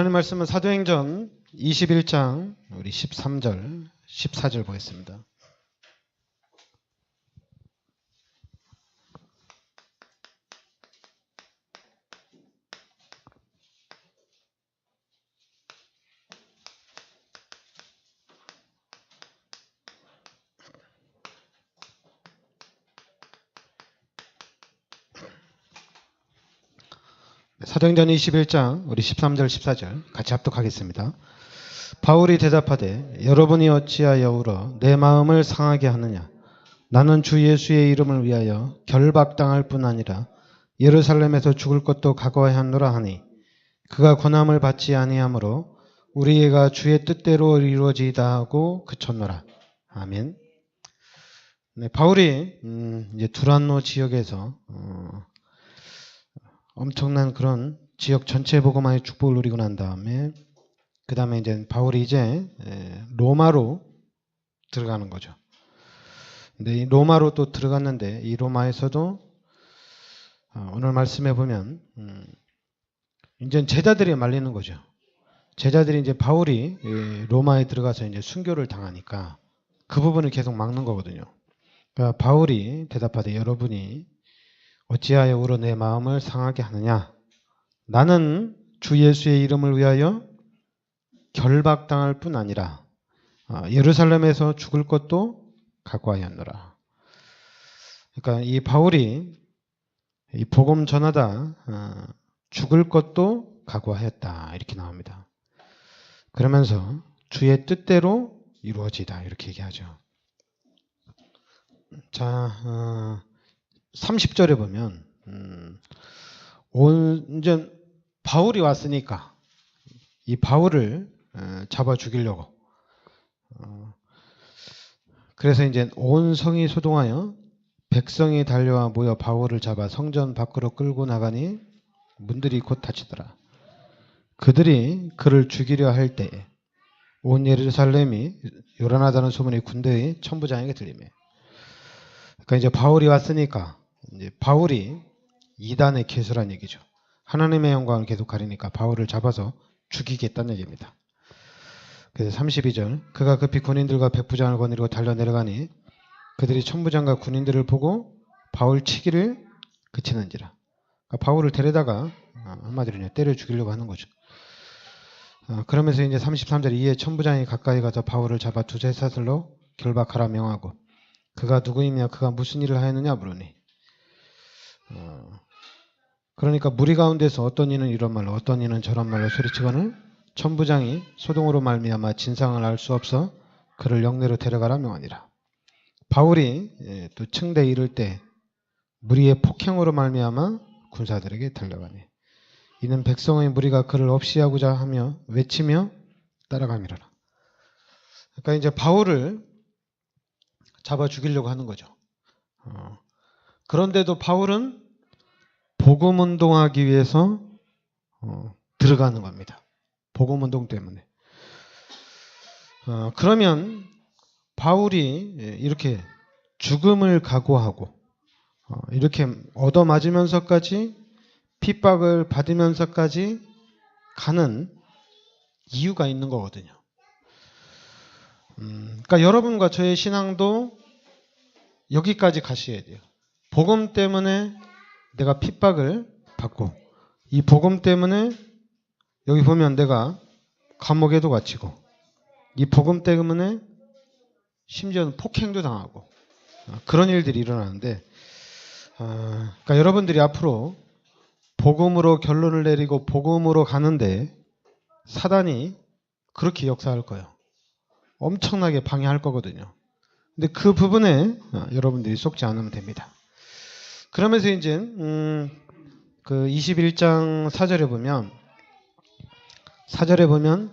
하나님 말씀은 사도행전 21장 우리 13절, 14절 보겠습니다. 사도행전 21장 우리 13절 14절 같이 합독하겠습니다. 바울이 대답하되 여러분이 어찌하여 울어 내 마음을 상하게 하느냐. 나는 주 예수의 이름을 위하여 결박당할 뿐 아니라 예루살렘에서 죽을 것도 각오하였노라 하니 그가 권함을 받지 아니하므로 우리가 주의 뜻대로 이루어지이다 하고 그쳤노라. 아멘. 네, 바울이 이제 두란노 지역에서 엄청난 그런 지역 전체 복음화의 축복을 누리고 난 다음에 그 다음에 이제 바울이 이제 로마로 들어가는 거죠. 근데 이 로마로 또 들어갔는데 이 로마에서도 오늘 말씀해 보면 이제 제자들이 말리는 거죠. 제자들이 이제 바울이 로마에 들어가서 이제 순교를 당하니까 그 부분을 계속 막는 거거든요. 그러니까 바울이 대답하되 여러분이 어찌하여 울어 내 마음을 상하게 하느냐. 나는 주 예수의 이름을 위하여 결박당할 뿐 아니라 예루살렘에서 죽을 것도 각오하였노라. 그러니까 이 바울이 이 복음 전하다 죽을 것도 각오하였다 이렇게 나옵니다. 그러면서 주의 뜻대로 이루어지다 이렇게 얘기하죠. 자, 30절에 보면 온전 바울이 왔으니까 이 바울을 잡아 죽이려고 그래서 이제 온 성이 소동하여 백성이 달려와 모여 바울을 잡아 성전 밖으로 끌고 나가니 문들이 곧 닫히더라. 그들이 그를 죽이려 할 때에 온 예루살렘이 요란하다는 소문이 군대의 천부장에게 들리매. 그러니까 이제 바울이 왔으니까 이제 바울이 이단의 괴수란 얘기죠. 하나님의 영광을 계속 가리니까 바울을 잡아서 죽이겠다는 얘기입니다. 그래서 32절 그가 급히 군인들과 백부장을 거느리고 달려 내려가니 그들이 천부장과 군인들을 보고 바울 치기를 그치는지라. 그러니까 바울을 데려다가 한마디로 때려 죽이려고 하는 거죠. 그러면서 이제 33절 이에 천부장이 가까이 가서 바울을 잡아 두세 사슬로 결박하라 명하고 그가 누구이며 그가 무슨 일을 하였느냐 물으니 그러니까 무리 가운데서 어떤 이는 이런 말로 어떤 이는 저런 말로 소리치거늘 천부장이 소동으로 말미암아 진상을 알 수 없어 그를 영내로 데려가라 명하니라. 바울이 또 층대에 이를 때 무리의 폭행으로 말미암아 군사들에게 달려가니 이는 백성의 무리가 그를 없이하고자 하며 외치며 따라가미라. 그러니까 이제 바울을 잡아 죽이려고 하는 거죠. 그런데도 바울은 복음 운동하기 위해서 들어가는 겁니다. 복음 운동 때문에. 그러면 바울이 이렇게 죽음을 각오하고 이렇게 얻어맞으면서까지 핍박을 받으면서까지 가는 이유가 있는 거거든요. 그러니까 여러분과 저의 신앙도 여기까지 가셔야 돼요. 복음 때문에 내가 핍박을 받고 이 복음 때문에 여기 보면 내가 감옥에도 갇히고 이 복음 때문에 심지어는 폭행도 당하고 그런 일들이 일어나는데 그러니까 여러분들이 앞으로 복음으로 결론을 내리고 복음으로 가는데 사단이 그렇게 역사할 거예요. 엄청나게 방해할 거거든요. 근데 그 부분에 여러분들이 속지 않으면 됩니다. 그러면서 이제 그 21장 4절에 보면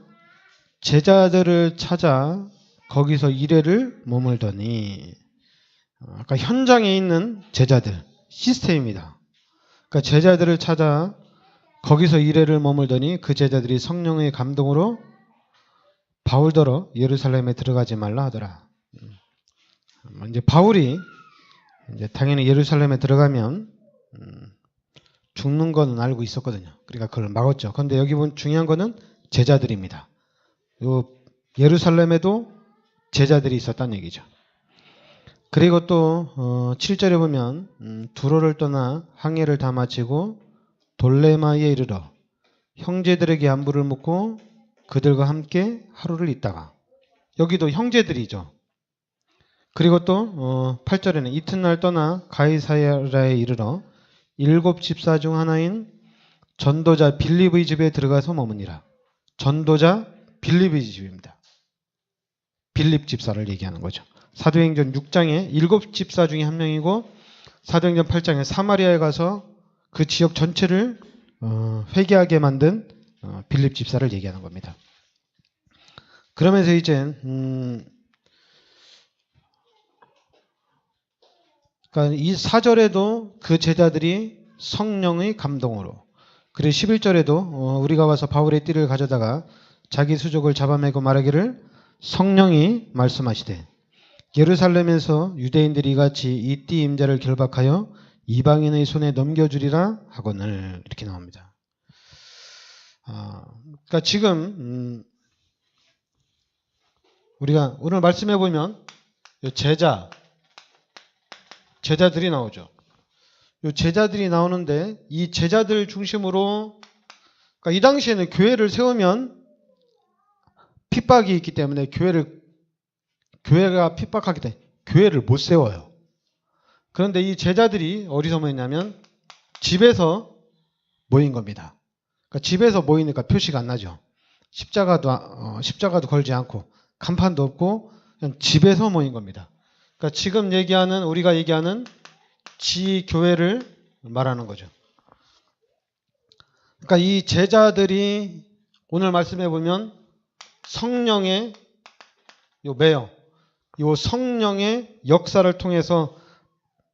제자들을 찾아 거기서 이래를 머물더니 아까 현장에 있는 제자들 시스템입니다. 그러니까 제자들을 찾아 거기서 이래를 머물더니 그 제자들이 성령의 감동으로 바울더러 예루살렘에 들어가지 말라 하더라. 이제 바울이 이제 당연히 예루살렘에 들어가면 죽는 건 알고 있었거든요. 그러니까 그걸 막았죠. 그런데 여기 보면 중요한 거는 제자들입니다. 요 예루살렘에도 제자들이 있었다는 얘기죠. 그리고 또 7절에 보면 두로를 떠나 항해를 다 마치고 돌레마이에 이르러 형제들에게 안부를 묻고 그들과 함께 하루를 있다가, 여기도 형제들이죠. 그리고 또 8절에는 이튿날 떠나 가이사랴에 이르러 7 집사 중 하나인 전도자 빌립의 집에 들어가서 머무니라. 전도자 빌립의 집입니다. 빌립 집사를 얘기하는 거죠. 사도행전 6장에 7 집사 중에 한 명이고, 사도행전 8장에 사마리아에 가서 그 지역 전체를 회개하게 만든 빌립 집사를 얘기하는 겁니다. 그러면서 이제 그러니까 이 4절에도 그 제자들이 성령의 감동으로, 그리고 11절에도 우리가 와서 바울의 띠를 가져다가 자기 수족을 잡아매고 말하기를 성령이 말씀하시되 예루살렘에서 유대인들이 이같이 이 띠 임자를 결박하여 이방인의 손에 넘겨주리라 하거늘, 이렇게 나옵니다. 그러니까 지금 우리가 오늘 말씀해 보면 제자들이 나오죠. 이 제자들이 나오는데, 이 제자들 중심으로, 그러니까 이 당시에는 교회를 세우면 핍박이 있기 때문에 교회가 핍박하기 때문에 교회를 못 세워요. 그런데 이 제자들이 어디서 모였냐면 집에서 모인 겁니다. 그러니까 집에서 모이니까 표시가 안 나죠. 십자가도 걸지 않고 간판도 없고 그냥 집에서 모인 겁니다. 그러니까 지금 우리가 얘기하는 지교회를 말하는 거죠. 그러니까 이 제자들이 오늘 말씀해 보면 성령의 성령의 역사를 통해서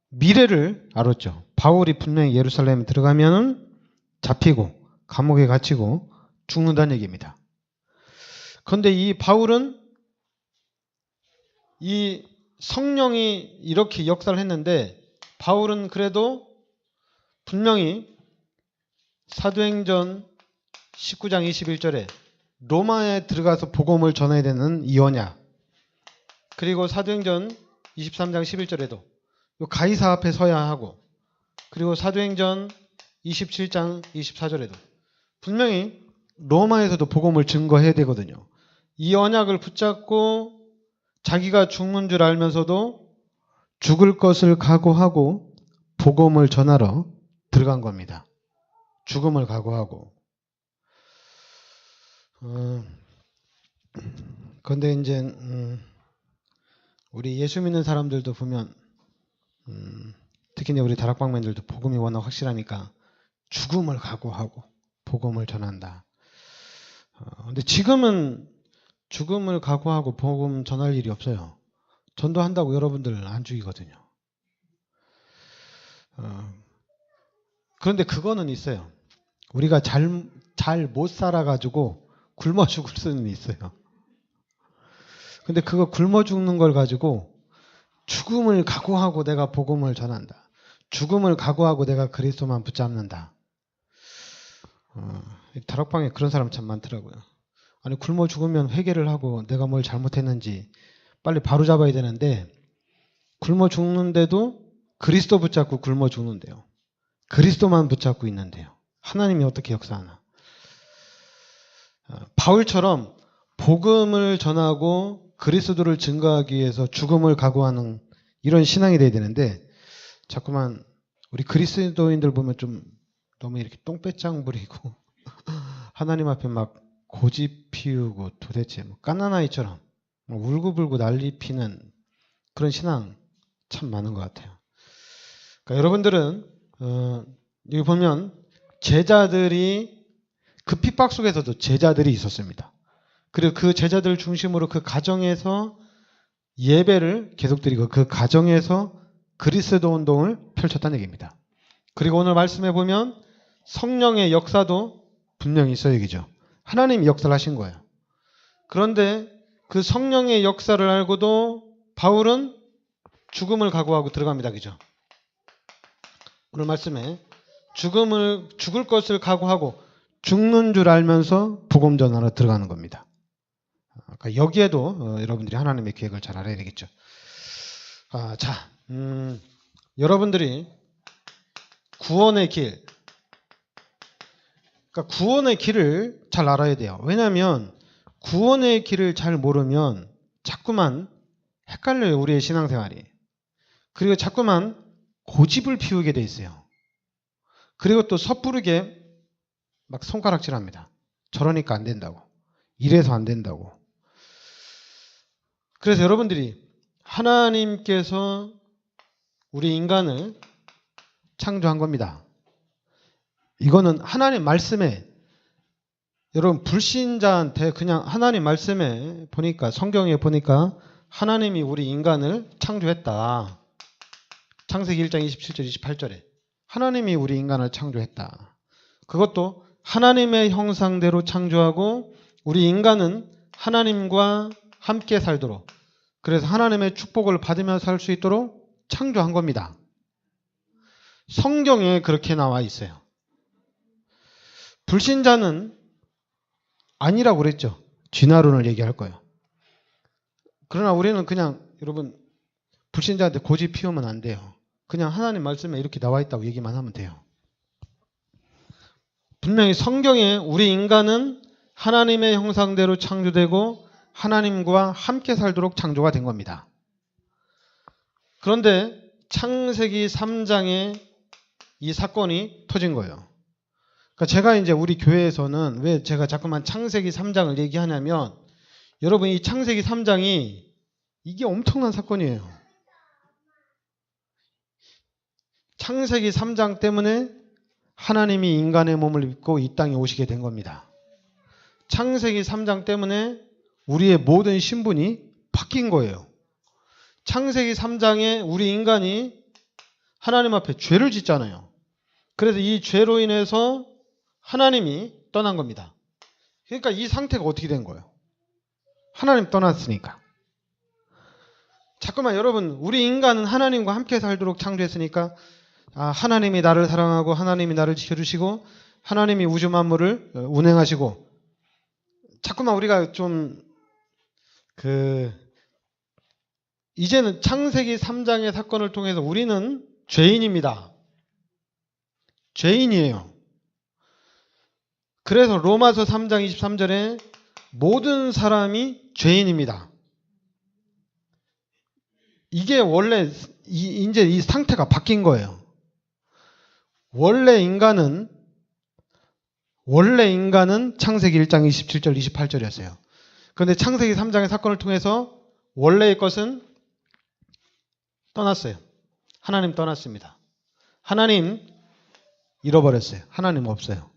미래를 알았죠. 바울이 분명히 예루살렘에 들어가면 잡히고 감옥에 갇히고 죽는다는 얘기입니다. 그런데 이 바울은 이 성령이 이렇게 역사를 했는데, 바울은 그래도 분명히 사도행전 19장 21절에 로마에 들어가서 복음을 전해야 되는 이 언약, 그리고 사도행전 23장 11절에도 가이사 앞에 서야 하고, 그리고 사도행전 27장 24절에도 분명히 로마에서도 복음을 증거해야 되거든요. 이 언약을 붙잡고 자기가 죽는 줄 알면서도 죽을 것을 각오하고 복음을 전하러 들어간 겁니다. 죽음을 각오하고. 그런데 이제 우리 예수 믿는 사람들도 보면 특히 우리 다락방맨들도 복음이 워낙 확실하니까 죽음을 각오하고 복음을 전한다. 근데 지금은 죽음을 각오하고 복음 전할 일이 없어요. 전도한다고 여러분들 안 죽이거든요. 그런데 그거는 있어요. 우리가 잘 못 살아가지고 굶어 죽을 수는 있어요. 근데 그거 굶어 죽는 걸 가지고 죽음을 각오하고 내가 복음을 전한다. 죽음을 각오하고 내가 그리스도만 붙잡는다. 다락방에 그런 사람 참 많더라고요. 아니 굶어 죽으면 회개를 하고 내가 뭘 잘못했는지 빨리 바로잡아야 되는데, 굶어 죽는데도 그리스도 붙잡고 굶어 죽는데요. 그리스도만 붙잡고 있는데요. 하나님이 어떻게 역사하나. 바울처럼 복음을 전하고 그리스도를 증거하기 위해서 죽음을 각오하는 이런 신앙이 돼야 되는데, 자꾸만 우리 그리스도인들 보면 좀 너무 이렇게 똥배짱 부리고 하나님 앞에 막 고집 피우고 도대체 갓난아이처럼 울고불고 난리 피는 그런 신앙 참 많은 것 같아요. 그러니까 여러분들은 여기 보면 제자들이 그 핍박 속에서도 제자들이 있었습니다. 그리고 그 제자들 중심으로 그 가정에서 예배를 계속 드리고 그 가정에서 그리스도 운동을 펼쳤다는 얘기입니다. 그리고 오늘 말씀해 보면 성령의 역사도 분명히 있어요, 얘기죠. 하나님이 역사를 하신 거예요. 그런데 그 성령의 역사를 알고도 바울은 죽음을 각오하고 들어갑니다, 그죠? 오늘 말씀에 죽을 것을 각오하고 죽는 줄 알면서 복음 전하러 들어가는 겁니다. 그러니까 여기에도 여러분들이 하나님의 계획을 잘 알아야 되겠죠. 여러분들이 구원의 길, 그러니까 구원의 길을 잘 알아야 돼요. 왜냐하면 구원의 길을 잘 모르면 자꾸만 헷갈려요, 우리의 신앙생활이. 그리고 자꾸만 고집을 피우게 돼 있어요. 그리고 또 섣부르게 막 손가락질합니다. 저러니까 안 된다고. 이래서 안 된다고. 그래서 여러분들이 하나님께서 우리 인간을 창조한 겁니다. 이거는 하나님 말씀에, 여러분 불신자한테 그냥 하나님 말씀에 보니까, 성경에 보니까 하나님이 우리 인간을 창조했다. 창세기 1장 27절 28절에 하나님이 우리 인간을 창조했다. 그것도 하나님의 형상대로 창조하고 우리 인간은 하나님과 함께 살도록, 그래서 하나님의 축복을 받으며 살 수 있도록 창조한 겁니다. 성경에 그렇게 나와 있어요. 불신자는 아니라고 그랬죠. 진화론을 얘기할 거예요. 그러나 우리는 그냥, 여러분, 불신자한테 고집 피우면 안 돼요. 그냥 하나님 말씀에 이렇게 나와 있다고 얘기만 하면 돼요. 분명히 성경에 우리 인간은 하나님의 형상대로 창조되고 하나님과 함께 살도록 창조가 된 겁니다. 그런데 창세기 3장에 이 사건이 터진 거예요. 그러니까 제가 이제 우리 교회에서는 왜 제가 자꾸만 창세기 3장을 얘기하냐면, 여러분 이 창세기 3장이 이게 엄청난 사건이에요. 창세기 3장 때문에 하나님이 인간의 몸을 입고 이 땅에 오시게 된 겁니다. 창세기 3장 때문에 우리의 모든 신분이 바뀐 거예요. 창세기 3장에 우리 인간이 하나님 앞에 죄를 짓잖아요. 그래서 이 죄로 인해서 하나님이 떠난 겁니다. 그러니까 이 상태가 어떻게 된 거예요? 하나님 떠났으니까. 자꾸만 여러분, 우리 인간은 하나님과 함께 살도록 창조했으니까 하나님이 나를 사랑하고 하나님이 나를 지켜주시고 하나님이 우주 만물을 운행하시고, 자꾸만 우리가 좀 이제는 창세기 3장의 사건을 통해서 우리는 죄인입니다. 죄인이에요. 그래서 로마서 3장 23절에 모든 사람이 죄인입니다. 이게 원래 이제 이 상태가 바뀐 거예요. 원래 인간은 창세기 1장 27절 28절이었어요. 그런데 창세기 3장의 사건을 통해서 원래의 것은 떠났어요. 하나님 떠났습니다. 하나님 잃어버렸어요. 하나님 없어요.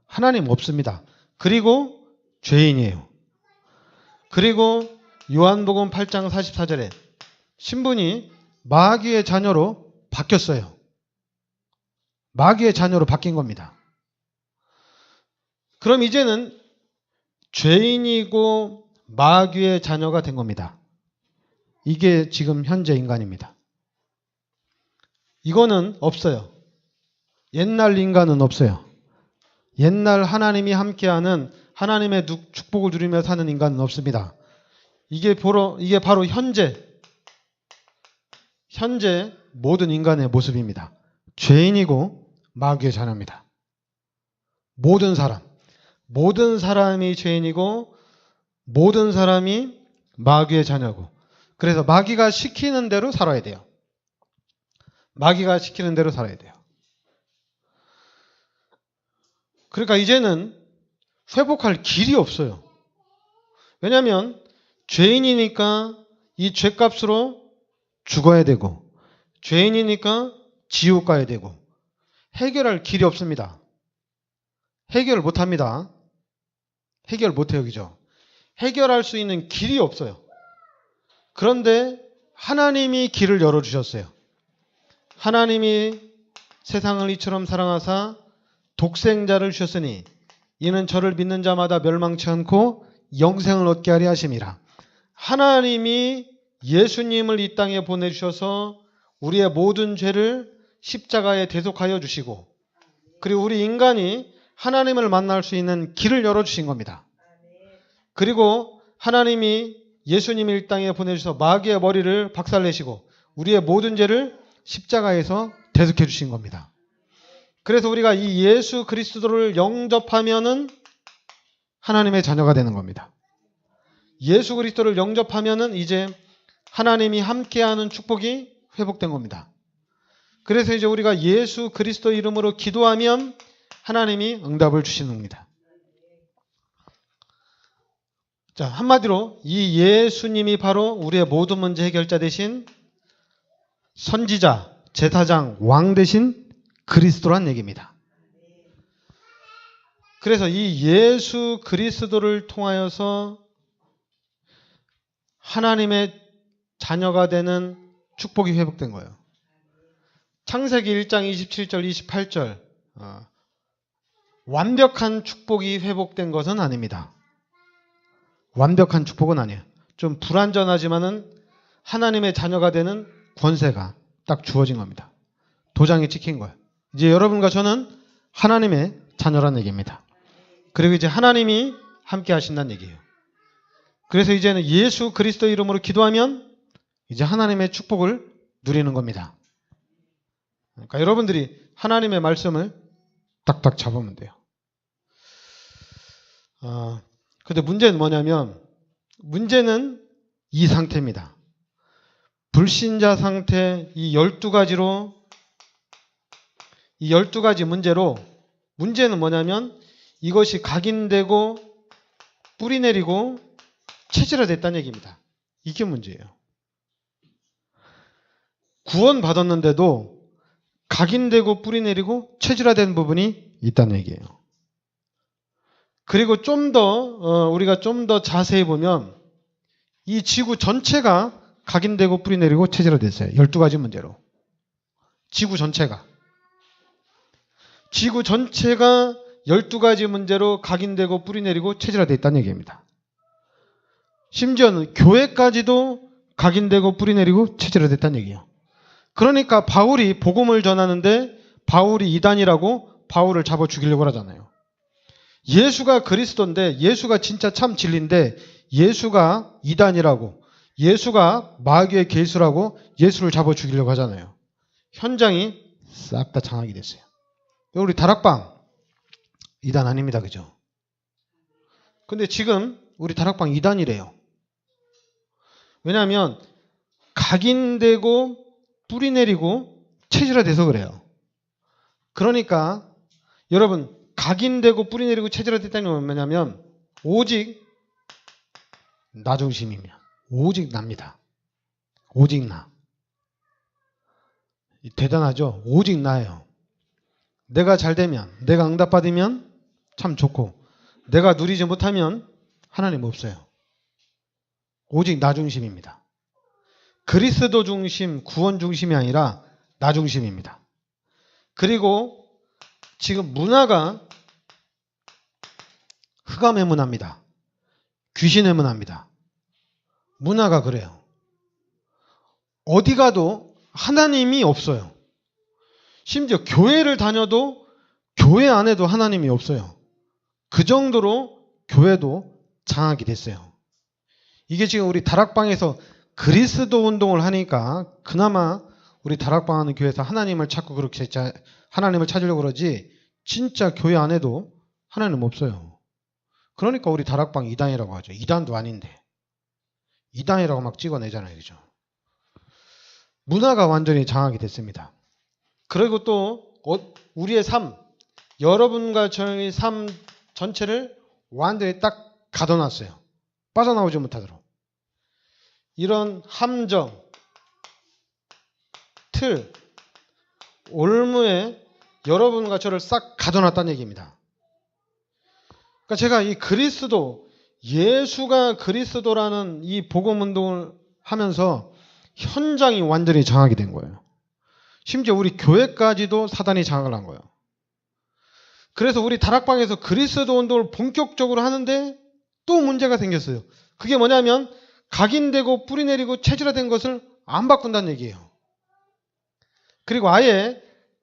하나님 없습니다. 그리고 죄인이에요. 그리고 요한복음 8장 44절에 신분이 마귀의 자녀로 바뀌었어요. 마귀의 자녀로 바뀐 겁니다. 그럼 이제는 죄인이고 마귀의 자녀가 된 겁니다. 이게 지금 현재 인간입니다. 이거는 없어요. 옛날 인간은 없어요. 옛날 하나님이 함께하는 하나님의 축복을 누리며 사는 인간은 없습니다. 이게 바로 현재 모든 인간의 모습입니다. 죄인이고 마귀의 자녀입니다. 모든 사람이 죄인이고 모든 사람이 마귀의 자녀고, 그래서 마귀가 시키는 대로 살아야 돼요. 마귀가 시키는 대로 살아야 돼요. 그러니까 이제는 회복할 길이 없어요. 왜냐하면 죄인이니까 이 죄값으로 죽어야 되고, 죄인이니까 지옥 가야 되고, 해결할 길이 없습니다. 해결을 못합니다. 해결 못해요. 그죠? 해결할 수 있는 길이 없어요. 그런데 하나님이 길을 열어주셨어요. 하나님이 세상을 이처럼 사랑하사 독생자를 주셨으니 이는 저를 믿는 자마다 멸망치 않고 영생을 얻게 하려 하심이라. 하나님이 예수님을 이 땅에 보내주셔서 우리의 모든 죄를 십자가에 대속하여 주시고, 그리고 우리 인간이 하나님을 만날 수 있는 길을 열어주신 겁니다. 그리고 하나님이 예수님을 이 땅에 보내주셔서 마귀의 머리를 박살내시고 우리의 모든 죄를 십자가에서 대속해 주신 겁니다. 그래서 우리가 이 예수 그리스도를 영접하면은 하나님의 자녀가 되는 겁니다. 예수 그리스도를 영접하면은 이제 하나님이 함께하는 축복이 회복된 겁니다. 그래서 이제 우리가 예수 그리스도 이름으로 기도하면 하나님이 응답을 주시는 겁니다. 자, 한마디로 이 예수님이 바로 우리의 모든 문제 해결자 되신 선지자, 제사장, 왕 되신 그리스도란 얘기입니다. 그래서 이 예수 그리스도를 통하여서 하나님의 자녀가 되는 축복이 회복된 거예요. 창세기 1장 27절, 28절 완벽한 축복이 회복된 것은 아닙니다. 완벽한 축복은 아니에요. 좀 불완전하지만은 하나님의 자녀가 되는 권세가 딱 주어진 겁니다. 도장이 찍힌 거예요. 이제 여러분과 저는 하나님의 자녀란 얘기입니다. 그리고 이제 하나님이 함께 하신다는 얘기예요. 그래서 이제는 예수 그리스도 이름으로 기도하면 이제 하나님의 축복을 누리는 겁니다. 그러니까 여러분들이 하나님의 말씀을 딱딱 잡으면 돼요. 근데 문제는 뭐냐면 문제는 이 상태입니다. 불신자 상태 이 12가지로 이 12가지 문제로 문제는 뭐냐면 이것이 각인되고 뿌리내리고 체질화됐다는 얘기입니다. 이게 문제예요. 구원받았는데도 각인되고 뿌리내리고 체질화된 부분이 있다는 얘기예요. 그리고 우리가 좀 더 자세히 보면 이 지구 전체가 각인되고 뿌리내리고 체질화됐어요. 12가지 문제로. 지구 전체가 12가지 문제로 각인되고 뿌리내리고 체질화되어 있다는 얘기입니다. 심지어는 교회까지도 각인되고 뿌리내리고 체질화됐다는 얘기예요. 그러니까 바울이 복음을 전하는데 바울이 이단이라고 바울을 잡아 죽이려고 하잖아요. 예수가 그리스도인데 예수가 진짜 참 진리인데 예수가 이단이라고 예수가 마귀의 계수라고 예수를 잡아 죽이려고 하잖아요. 현장이 싹 다 장악이 됐어요. 우리 다락방 이단 아닙니다. 그죠? 근데 지금 우리 다락방 이단이래요. 왜냐하면 각인되고 뿌리내리고 체질화돼서 그래요. 그러니까 여러분 각인되고 뿌리내리고 체질화됐다는 건 뭐냐면 오직 나 중심입니다. 오직 납니다. 오직 나. 대단하죠? 오직 나예요. 내가 잘 되면 내가 응답받으면 참 좋고 내가 누리지 못하면 하나님 없어요. 오직 나 중심입니다. 그리스도 중심, 구원 중심이 아니라 나 중심입니다. 그리고 지금 문화가 흑암의 문화입니다. 귀신의 문화입니다. 문화가 그래요. 어디 가도 하나님이 없어요. 심지어 교회를 다녀도 교회 안에도 하나님이 없어요. 그 정도로 교회도 장악이 됐어요. 이게 지금 우리 다락방에서 그리스도 운동을 하니까 그나마 우리 다락방 하는 교회에서 하나님을 찾고 그렇게 하나님을 찾으려고 그러지 진짜 교회 안에도 하나님 없어요. 그러니까 우리 다락방 이단이라고 하죠. 이단도 아닌데 이단이라고 막 찍어내잖아요. 그죠? 문화가 완전히 장악이 됐습니다. 그리고 또 우리의 삶, 여러분과 저의 삶 전체를 완전히 딱 가둬놨어요. 빠져나오지 못하도록. 이런 함정, 틀, 올무에 여러분과 저를 싹 가둬놨다는 얘기입니다. 그러니까 제가 이 그리스도, 예수가 그리스도라는 이 복음운동을 하면서 현장이 완전히 장악이 된 거예요. 심지어 우리 교회까지도 사단이 장악을 한 거예요. 그래서 우리 다락방에서 그리스도 운동을 본격적으로 하는데 또 문제가 생겼어요. 그게 뭐냐면 각인되고 뿌리내리고 체질화된 것을 안 바꾼다는 얘기예요. 그리고 아예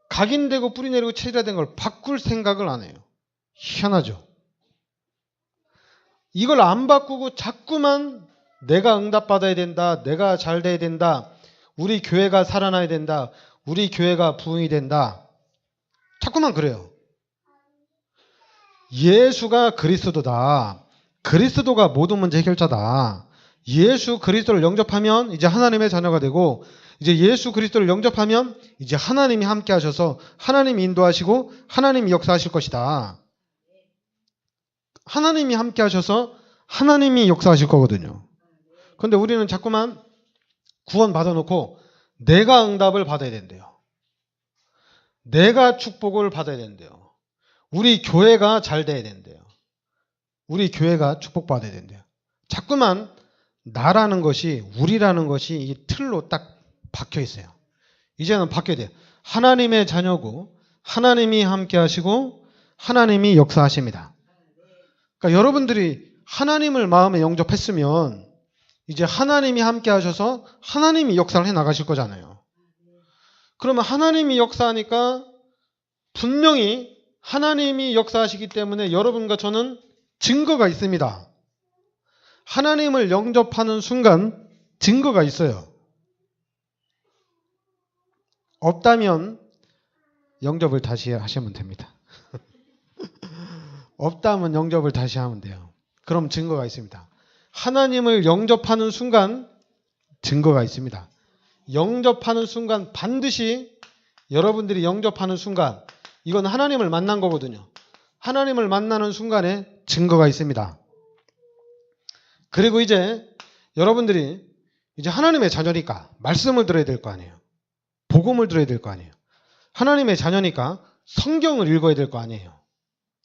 각인되고 뿌리내리고 체질화된 걸 바꿀 생각을 안 해요. 희한하죠. 이걸 안 바꾸고 자꾸만 내가 응답받아야 된다. 내가 잘 돼야 된다. 우리 교회가 살아나야 된다. 우리 교회가 부흥이 된다. 자꾸만 그래요. 예수가 그리스도다. 그리스도가 모든 문제 해결자다. 예수 그리스도를 영접하면 이제 하나님의 자녀가 되고, 이제 예수 그리스도를 영접하면 이제 하나님이 함께 하셔서 하나님이 인도하시고 하나님이 역사하실 것이다. 하나님이 함께 하셔서 하나님이 역사하실 거거든요. 그런데 우리는 자꾸만 구원 받아놓고 내가 응답을 받아야 된대요. 내가 축복을 받아야 된대요. 우리 교회가 잘 돼야 된대요. 우리 교회가 축복받아야 된대요. 자꾸만 나라는 것이, 우리라는 것이 이 틀로 딱 박혀 있어요. 이제는 바뀌어야 돼요. 하나님의 자녀고 하나님이 함께 하시고 하나님이 역사하십니다. 그러니까 여러분들이 하나님을 마음에 영접했으면 이제 하나님이 함께 하셔서 하나님이 역사를 해 나가실 거잖아요. 그러면 하나님이 역사하니까 분명히 하나님이 역사하시기 때문에 여러분과 저는 증거가 있습니다. 하나님을 영접하는 순간 증거가 있어요. 없다면 영접을 다시 하시면 됩니다. 없다면 영접을 다시 하면 돼요. 그럼 증거가 있습니다. 하나님을 영접하는 순간 증거가 있습니다. 영접하는 순간 반드시 여러분들이 영접하는 순간 이건 하나님을 만난 거거든요. 하나님을 만나는 순간에 증거가 있습니다. 그리고 이제 여러분들이 이제 하나님의 자녀니까 말씀을 들어야 될 거 아니에요. 복음을 들어야 될 거 아니에요. 하나님의 자녀니까 성경을 읽어야 될 거 아니에요.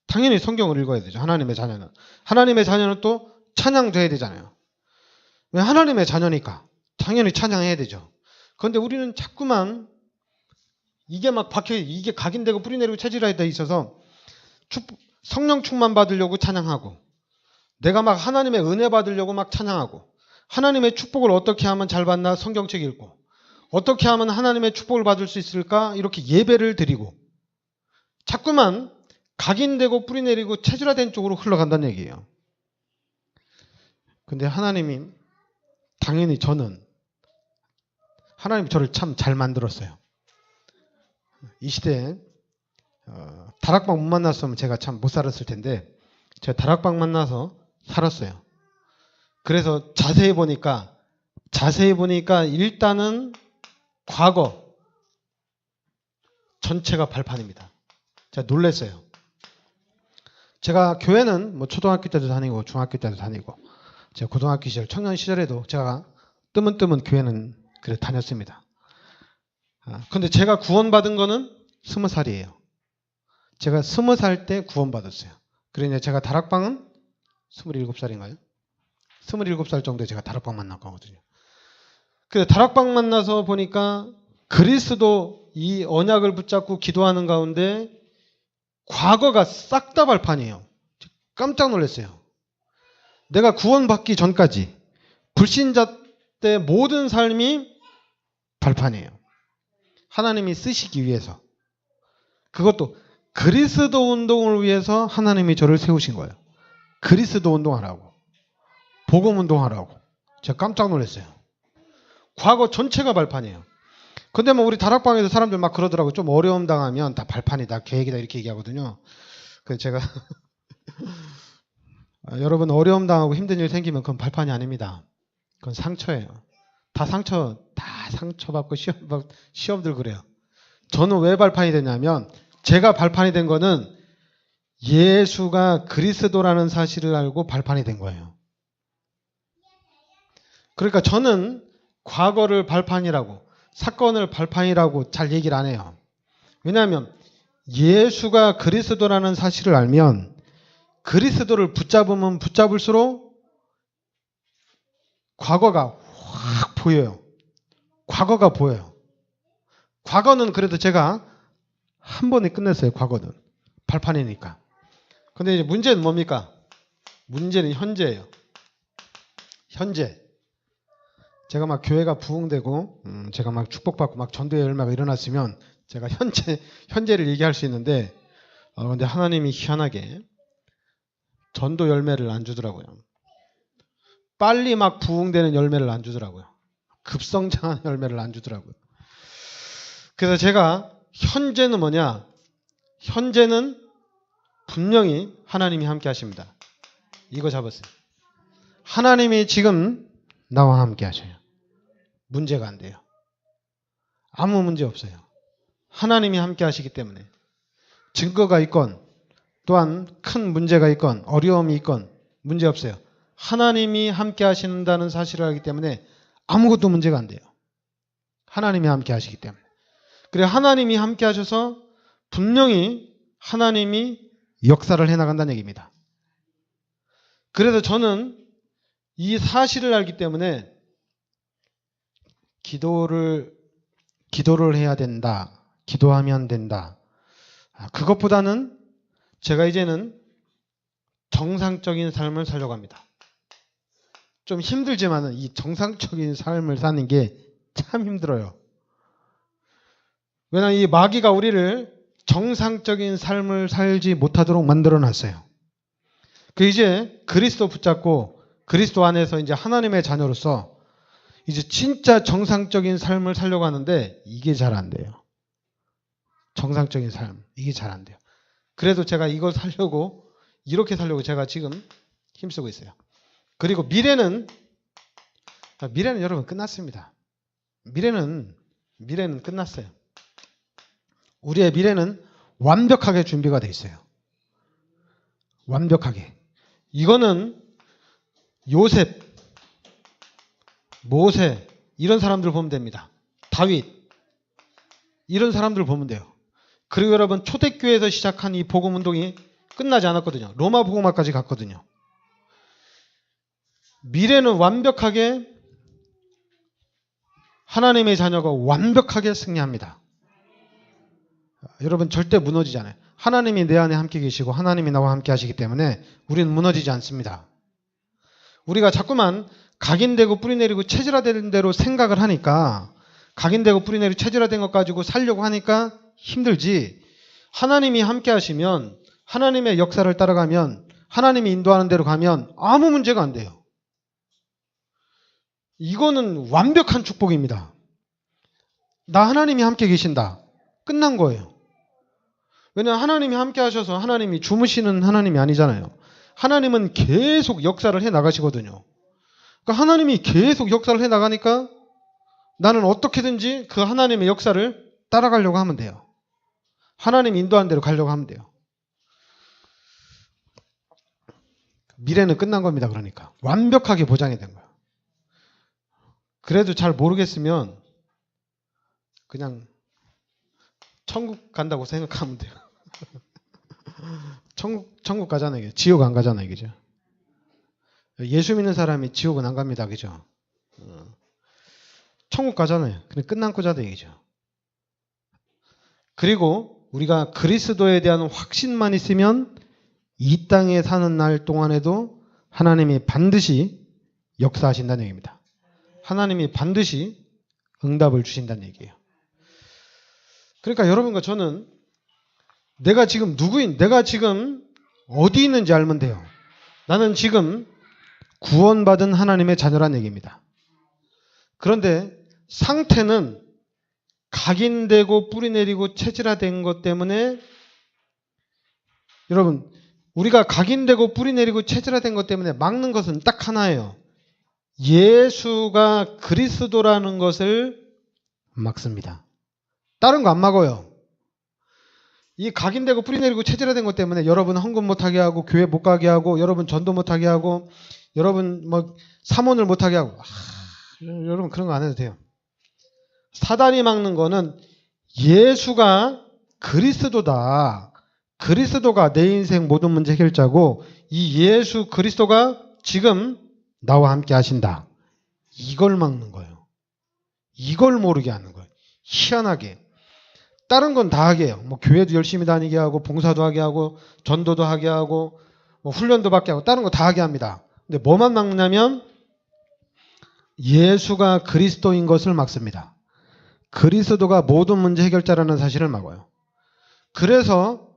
당연히 성경을 읽어야 되죠. 하나님의 자녀는. 하나님의 자녀는 또 찬양도 해야 되잖아요. 왜? 하나님의 자녀니까 당연히 찬양해야 되죠. 그런데 우리는 자꾸만 이게 막 박혀, 이게 각인되고 뿌리내리고 체질화에 있어서 성령 충만 받으려고 찬양하고, 내가 막 하나님의 은혜 받으려고 막 찬양하고, 하나님의 축복을 어떻게 하면 잘 받나 성경책 읽고, 어떻게 하면 하나님의 축복을 받을 수 있을까 이렇게 예배를 드리고, 자꾸만 각인되고 뿌리내리고 체질화된 쪽으로 흘러간다는 얘기예요. 근데 하나님이 당연히 하나님이 저를 참 잘 만들었어요. 이 시대에 다락방 못 만났으면 제가 참 못 살았을 텐데 제가 다락방 만나서 살았어요. 그래서 자세히 보니까 일단은 과거 전체가 발판입니다. 제가 놀랐어요. 제가 교회는 뭐 초등학교 때도 다니고 중학교 때도 다니고 제가 고등학교 시절 청년 시절에도 제가 뜨문뜨문 교회는 그래 다녔습니다. 근데 제가 구원받은 거는 20살이에요. 제가 20살 때 구원받았어요. 그러니 제가 다락방은 27살인가요? 27살 정도에 제가 다락방 만난 거거든요. 그래서 다락방 만나서 보니까 그리스도 이 언약을 붙잡고 기도하는 가운데 과거가 싹 다 발판이에요. 깜짝 놀랐어요. 내가 구원받기 전까지 불신자 때 모든 삶이 발판이에요. 하나님이 쓰시기 위해서. 그것도 그리스도 운동을 위해서 하나님이 저를 세우신 거예요. 그리스도 운동하라고. 복음 운동하라고. 제가 깜짝 놀랐어요. 과거 전체가 발판이에요. 근데 뭐 우리 다락방에서 사람들 막 그러더라고요. 좀 어려움 당하면 다 발판이다, 계획이다 이렇게 얘기하거든요. 그래서 제가 여러분 어려움 당하고 힘든 일 생기면 그건 발판이 아닙니다. 그건 상처예요. 다 상처받고 시험들 그래요. 저는 왜 발판이 됐냐면 제가 발판이 된 거는 예수가 그리스도라는 사실을 알고 발판이 된 거예요. 그러니까 저는 과거를 발판이라고, 사건을 발판이라고 잘 얘기를 안 해요. 왜냐하면 예수가 그리스도라는 사실을 알면 그리스도를 붙잡으면 붙잡을수록 과거가 확 보여요. 과거가 보여요. 과거는 그래도 제가 한 번에 끝냈어요. 과거는. 발판이니까. 근데 이제 문제는 뭡니까? 문제는 현재예요. 현재. 제가 막 교회가 부흥되고 제가 막 축복받고 막 전도의 열매가 일어났으면 제가 현재를 얘기할 수 있는데 근데 하나님이 희한하게 전도 열매를 안 주더라고요. 빨리 막 부흥되는 열매를 안 주더라고요. 급성장한 열매를 안 주더라고요. 그래서 제가 현재는 뭐냐? 현재는 분명히 하나님이 함께 하십니다. 이거 잡았어요. 하나님이 지금 나와 함께 하셔요. 문제가 안 돼요. 아무 문제 없어요. 하나님이 함께 하시기 때문에 증거가 있건 또한 큰 문제가 있건 어려움이 있건 문제 없어요. 하나님이 함께 하신다는 사실을 알기 때문에 아무것도 문제가 안 돼요. 하나님이 함께 하시기 때문에. 그래 하나님이 함께 하셔서 분명히 하나님이 역사를 해나간다는 얘기입니다. 그래서 저는 이 사실을 알기 때문에 기도를 해야 된다. 기도하면 된다. 그것보다는 제가 이제는 정상적인 삶을 살려고 합니다. 좀 힘들지만은 이 정상적인 삶을 사는 게 참 힘들어요. 왜냐하면 이 마귀가 우리를 정상적인 삶을 살지 못하도록 만들어 놨어요. 그 이제 그리스도 붙잡고 그리스도 안에서 이제 하나님의 자녀로서 이제 진짜 정상적인 삶을 살려고 하는데 이게 잘 안 돼요. 정상적인 삶. 이게 잘 안 돼요. 그래도 제가 이걸 살려고 이렇게 살려고 제가 지금 힘쓰고 있어요. 그리고 미래는 여러분 끝났습니다. 미래는 끝났어요. 우리의 미래는 완벽하게 준비가 돼 있어요. 완벽하게. 이거는 요셉, 모세 이런 사람들 보면 됩니다. 다윗 이런 사람들 보면 돼요. 그리고 여러분 초대교회에서 시작한 이 복음운동이 끝나지 않았거든요. 로마 복음화까지 갔거든요. 미래는 완벽하게 하나님의 자녀가 완벽하게 승리합니다. 여러분 절대 무너지지 않아요. 하나님이 내 안에 함께 계시고 하나님이 나와 함께 하시기 때문에 우리는 무너지지 않습니다. 우리가 자꾸만 각인되고 뿌리내리고 체질화된 대로 생각을 하니까 각인되고 뿌리내리고 체질화된 것 가지고 살려고 하니까 힘들지. 하나님이 함께 하시면 하나님의 역사를 따라가면 하나님이 인도하는 대로 가면 아무 문제가 안 돼요. 이거는 완벽한 축복입니다. 나 하나님이 함께 계신다. 끝난 거예요. 왜냐하면 하나님이 함께 하셔서 하나님이 주무시는 하나님이 아니잖아요. 하나님은 계속 역사를 해 나가시거든요. 그러니까 하나님이 계속 역사를 해 나가니까 나는 어떻게든지 그 하나님의 역사를 따라가려고 하면 돼요. 하나님 인도한 대로 가려고 하면 돼요. 미래는 끝난 겁니다. 그러니까 완벽하게 보장이 된 거예요. 그래도 잘 모르겠으면 그냥 천국 간다고 생각하면 돼요. 천국 가잖아요. 지옥 안 가잖아요. 그죠? 예수 믿는 사람이 지옥은 안 갑니다. 그죠? 천국 가잖아요. 그냥 끝난 거잖아요. 얘기죠. 그리고 우리가 그리스도에 대한 확신만 있으면 이 땅에 사는 날 동안에도 하나님이 반드시 역사하신다는 얘기입니다. 하나님이 반드시 응답을 주신다는 얘기예요. 그러니까 여러분과 저는 내가 지금 내가 지금 어디 있는지 알면 돼요. 나는 지금 구원받은 하나님의 자녀란 얘기입니다. 그런데 상태는 각인되고 뿌리내리고 체질화된 것 때문에 여러분 우리가 각인되고 뿌리내리고 체질화된 것 때문에 막는 것은 딱 하나예요. 예수가 그리스도라는 것을 막습니다. 다른 거 안 막아요. 이 각인되고 뿌리내리고 체질화된 것 때문에 여러분 헌금 못하게 하고 교회 못 가게 하고 여러분 전도 못하게 하고 여러분 뭐 사모를 못하게 하고 여러분 그런 거 안 해도 돼요. 사단이 막는 거는 예수가 그리스도다. 그리스도가 내 인생 모든 문제 해결자고 이 예수 그리스도가 지금 나와 함께 하신다. 이걸 막는 거예요. 이걸 모르게 하는 거예요. 희한하게. 다른 건 다 하게 해요. 뭐 교회도 열심히 다니게 하고 봉사도 하게 하고 전도도 하게 하고 뭐 훈련도 받게 하고 다른 거 다 하게 합니다. 근데 뭐만 막냐면 예수가 그리스도인 것을 막습니다. 그리스도가 모든 문제 해결자라는 사실을 막아요. 그래서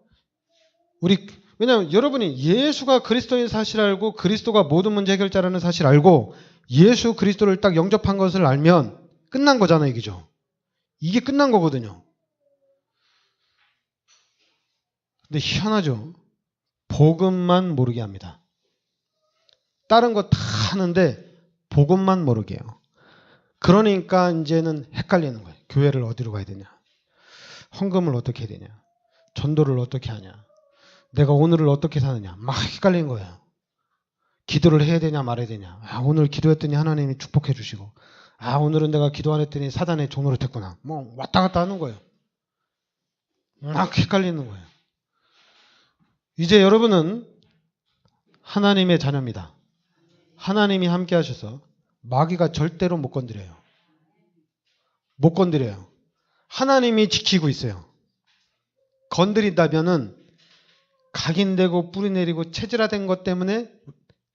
왜냐하면 여러분이 예수가 그리스도인 사실 알고 그리스도가 모든 문제 해결자라는 사실 알고 예수 그리스도를 딱 영접한 것을 알면 끝난 거잖아요, 이게죠. 이게 끝난 거거든요. 근데 희한하죠. 복음만 모르게 합니다. 다른 거 다 하는데 복음만 모르게 해요. 그러니까 이제는 헷갈리는 거예요. 교회를 어디로 가야 되냐? 헌금을 어떻게 해야 되냐? 전도를 어떻게 하냐? 내가 오늘을 어떻게 사느냐? 막 헷갈리는 거예요. 기도를 해야 되냐 말아야 되냐? 오늘 기도했더니 하나님이 축복해 주시고 오늘은 내가 기도 안 했더니 사단의 종노릇 했구나. 뭐 왔다 갔다 하는 거예요. 막 헷갈리는 거예요. 이제 여러분은 하나님의 자녀입니다. 하나님이 함께 하셔서 마귀가 절대로 못 건드려요. 못 건드려요. 하나님이 지키고 있어요. 건드린다면은 각인되고 뿌리 내리고 체질화된 것 때문에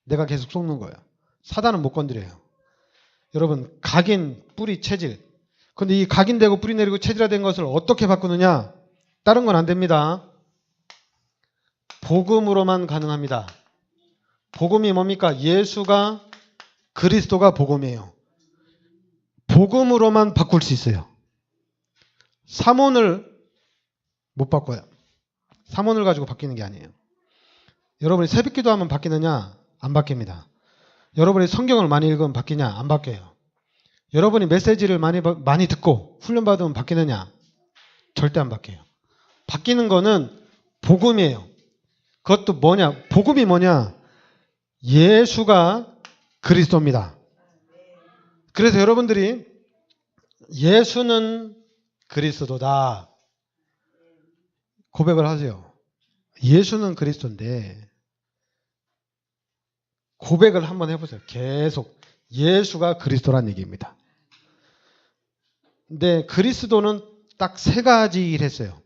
내가 계속 속는 거예요. 사단은 못 건드려요. 여러분, 각인, 뿌리, 체질. 그런데 이 각인되고 뿌리 내리고 체질화된 것을 어떻게 바꾸느냐? 다른 건 안 됩니다. 복음으로만 가능합니다. 복음이 뭡니까? 예수가 그리스도가 복음이에요. 복음으로만 바꿀 수 있어요. 삼원을 못 바꿔요. 삼원을 가지고 바뀌는 게 아니에요. 여러분이 새벽기도 하면 바뀌느냐? 안 바뀝니다. 여러분이 성경을 많이 읽으면 바뀌냐? 안 바뀌어요. 여러분이 메시지를 많이 듣고 훈련받으면 바뀌느냐? 절대 안 바뀌어요. 바뀌는 거는 복음이에요. 그것도 뭐냐? 복음이 뭐냐? 예수가 그리스도입니다. 그래서 여러분들이 예수는 그리스도다 고백을 하세요. 예수는 그리스도인데 고백을 한번 해보세요. 계속 예수가 그리스도란 얘기입니다. 근데 그리스도는 딱 세 가지 일 했어요.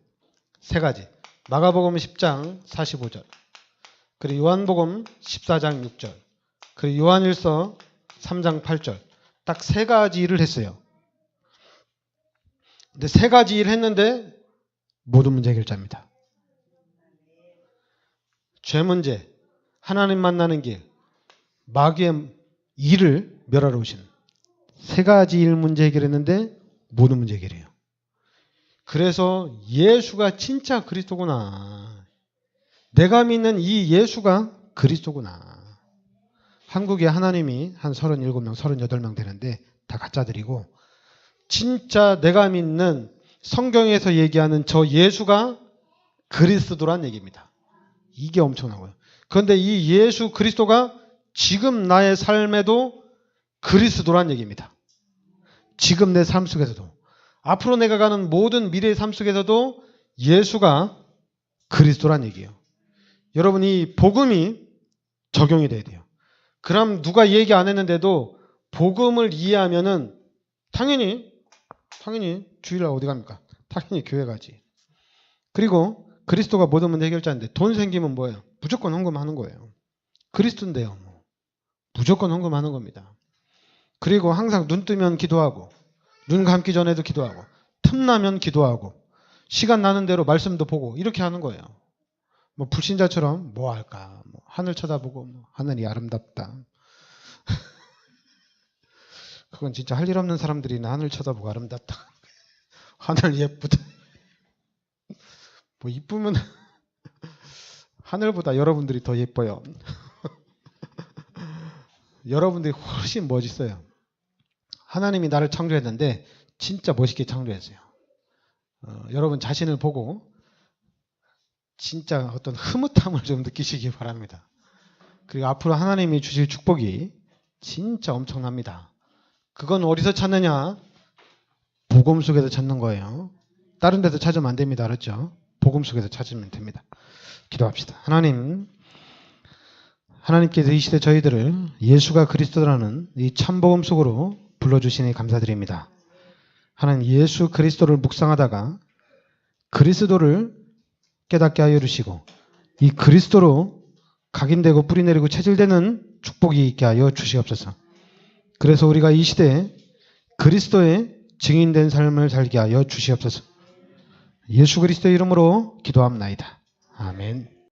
세 가지. 마가복음 10장 45절, 그리고 요한복음 14장 6절, 그리고 요한일서 3장 8절. 딱 세 가지 일을 했어요. 근데 세 가지 일 했는데 모든 문제 해결자입니다. 죄 문제, 하나님 만나는 길, 마귀의 일을 멸하러 오신 세 가지 일 문제 해결했는데 모든 문제 해결해요. 그래서 예수가 진짜 그리스도구나. 내가 믿는 이 예수가 그리스도구나. 한국에 하나님이 한 37명, 38명 되는데 다 가짜들이고 진짜 내가 믿는 성경에서 얘기하는 저 예수가 그리스도란 얘기입니다. 이게 엄청나고요. 그런데 이 예수 그리스도가 지금 나의 삶에도 그리스도란 얘기입니다. 지금 내 삶 속에서도. 앞으로 내가 가는 모든 미래의 삶 속에서도 예수가 그리스도란 얘기예요. 여러분, 이 복음이 적용이 돼야 돼요. 그럼 누가 얘기 안 했는데도 복음을 이해하면은 당연히 주일날 어디 갑니까? 당연히 교회 가지. 그리고 그리스도가 모든 문제 해결자인데 돈 생기면 뭐예요? 무조건 헌금하는 거예요. 그리스도인데요. 무조건 헌금하는 겁니다. 그리고 항상 눈 뜨면 기도하고 눈 감기 전에도 기도하고 틈나면 기도하고 시간 나는 대로 말씀도 보고 이렇게 하는 거예요. 뭐 불신자처럼 뭐 할까? 뭐 하늘 쳐다보고 뭐 하늘이 아름답다. 그건 진짜 할 일 없는 사람들이나 하늘 쳐다보고 아름답다. 하늘 예쁘다. 뭐 이쁘면 하늘보다 여러분들이 더 예뻐요. 여러분들이 훨씬 멋있어요. 하나님이 나를 창조했는데 진짜 멋있게 창조했어요. 여러분 자신을 보고 진짜 어떤 흐뭇함을 좀 느끼시기 바랍니다. 그리고 앞으로 하나님이 주실 축복이 진짜 엄청납니다. 그건 어디서 찾느냐? 복음 속에서 찾는 거예요. 다른 데서 찾으면 안 됩니다. 알았죠? 복음 속에서 찾으면 됩니다. 기도합시다. 하나님께서 이 시대 저희들을 예수가 그리스도라는 이 참복음 속으로 불러주시니 감사드립니다. 하나님, 예수 그리스도를 묵상하다가 그리스도를 깨닫게 하여 주시고 이 그리스도로 각인되고 뿌리내리고 체질되는 축복이 있게 하여 주시옵소서. 그래서 우리가 이 시대에 그리스도의 증인된 삶을 살게 하여 주시옵소서. 예수 그리스도의 이름으로 기도합나이다. 아멘.